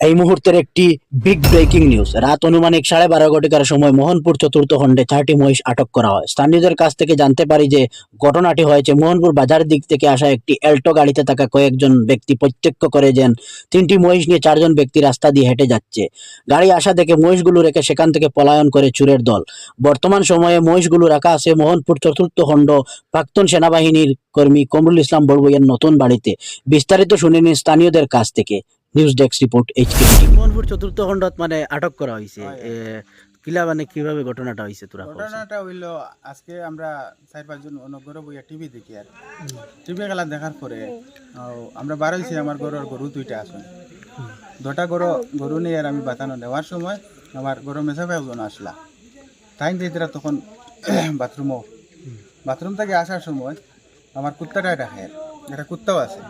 এই মুহূর্তের একটি বিগ ব্রেকিং নিউজ। রাত অনুমানিক 12:30 ঘটিকার সময় মোহনপুর চতুর্থ খণ্ডে 4টি মহিষ আটক করা হয়। স্থানীয়দের কাছ থেকে জানতে পারি যে ঘটনাটি হয়েছে মোহনপুর বাজার দিক থেকে আসা একটি এল্টো গাড়িতে থাকা কয়েকজন ব্যক্তি প্রত্যক্ষ করে যে 3টি মহিষ নিয়ে 4জন ব্যক্তি রাস্তা দিয়ে হেঁটে যাচ্ছে। গাড়ি আসা দেখে মহিষগুলো রেখে সেখান থেকে পলায়ন করে চোরের দল। বর্তমান সময়ে মহিষগুলো রাখা আছে মোহনপুর চতুর্থ খণ্ড প্রাক্তন সেনাবাহিনীর কর্মী কমরুল ইসলাম বড়বইয়ের নতুন বাড়িতে। বিস্তারিত শুনে নিন স্থানীয়দের কাছ থেকে। News desk report HK. Mohanpur চতুর্থ খণ্ডত মানে আটক করা হয়েছে। কিলা মানে কিভাবে ঘটনাটা হয়েছে তোরা? ঘটনাটা হইল আজকে আমরা 4-5 জন অনগর বইয়া টিভি দেখি আর টিভি খেলা দেখার পরে আমরা বাড়াইছি আমার গরুর গরু 2টা আসুন 2টা গরু নিয়ে আর আমি বাতানো নেওয়ার সময় আমার গরু মেসাফে একজন আসলা তাই দিদিরা তখন বাথরুম থেকে আসার সময় আমার কুত্তাটা ডাকে, একটা কুত্তাও আছে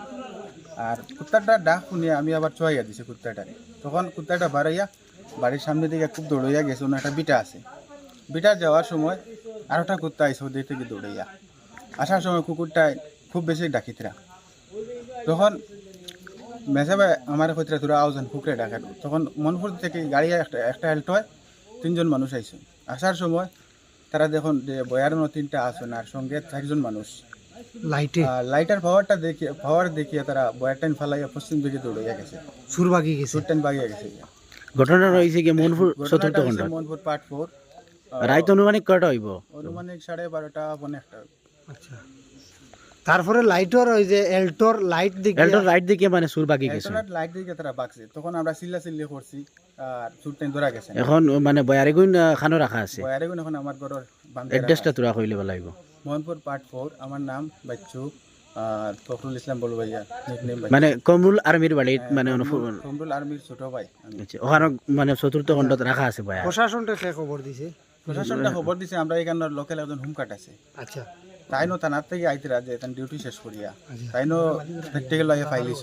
আর কুত্তাটা ডাক শুনিয়ে আমি আবার চুয়াইয়া দিছি কুত্তাটারে। তখন কুত্তাটা বাড়াইয়া বাড়ির সামনে দিকে খুব দৌড়াইয়া গেছে, ওনার একটা বিটা আছে। বিটা যাওয়ার সময় আর একটা কুত্তা আইসে ওদের থেকে দৌড়াইয়া আসার সময় কুকুরটায় খুব বেশি ডাকিতরা। তখন মেসাবে আমার কইতরা তোরা আওজন কুকুরে ডাকা। তখন মনপুর থেকে গাড়ি একটা অ্যাল্টোয় 3জন মানুষ আইসে। আসার সময় তারা দেখুন যে বয়ারও 3টা আসন আর সঙ্গে 4জন মানুষ লাইটার পাওয়ার দেখিয়ে তারা বয়ারটাইন ফালাইয়া পশ্চিম দিকে দৌড়াইয়া গেছে, সুরটাইন বাগিয়া গেছে। ঘটনা রয়েছে কি মোহনপুর চতুর্থ খণ্ড মোহনপুর পার্ট 4 রাত অনুমানিক কয়টা হইব? অনুমানিক 12:30 পৌনে 1টা। আচ্ছা, তারপরে লাইটর ওই যে এল্টোর লাইট দিকে মানে সুর বাকি গেছে, লাইট দিকে তারা বাকছে। তখন আমরা চিল্লি করছি আর সুরটাইন ধরা গেছে। এখন মানে বয়ারিগুন খানো রাখা আছে। বয়ারিগুন এখন আমার ঘরের বান্ধে অ্যাড্রেসটা তোরা কইলে ভালো লাগবে। মোহনপুর পার্ট 4, আমার নাম বাচ্চু আর ফখরুল ইসলাম বলবাইয়া, নিকনেম মানে কমরুল আর্মির বাড়ি, মানে কমরুল আর্মির ছোট ভাই। ওখানে মানে চতুর্থ খণ্ডত রাখা আছে বয়া। প্রশাসনটা খবর দিছে, প্রশাসনটা খবর দিছে। আমরা এখানে লোকাল একজন হোমকাট আছে, আচ্ছা তাইনো থানার থেকে আইতরা যে তার ডিউটি শেষ করিয়া তাইনো প্র্যাকটিক্যাল আইয়া ফাইলিস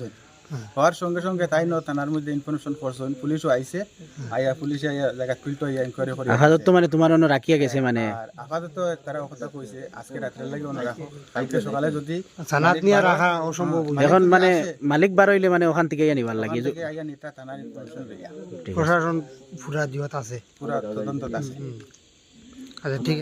হওয়ার সঙ্গে সঙ্গে তাইনো থানার মধ্যে ইনফরমেশন করছেন। পুলিশও আইছে, আইয়া পুলিশে আইয়া জায়গা ফিল্টো আইয়া ইনকোয়ারি করে আপাতত মানে তোমার অন্য রাখিয়া গেছে মানে। আর আপাতত তারা কথা কইছে আজকে রাত্রের লাগি অন্য রাখো, কালকে সকালে যদি থানাত নিয়ে রাখা অসম্ভব। এখন মানে মালিক বার হইলে মানে ওখান থেকে নিবার লাগে, আইয়া নিতা থানার ইনফরমেশন লইয়া। প্রশাসন পুরা দিওত আছে, পুরা তদন্ত আছে। আচ্ছা ঠিক।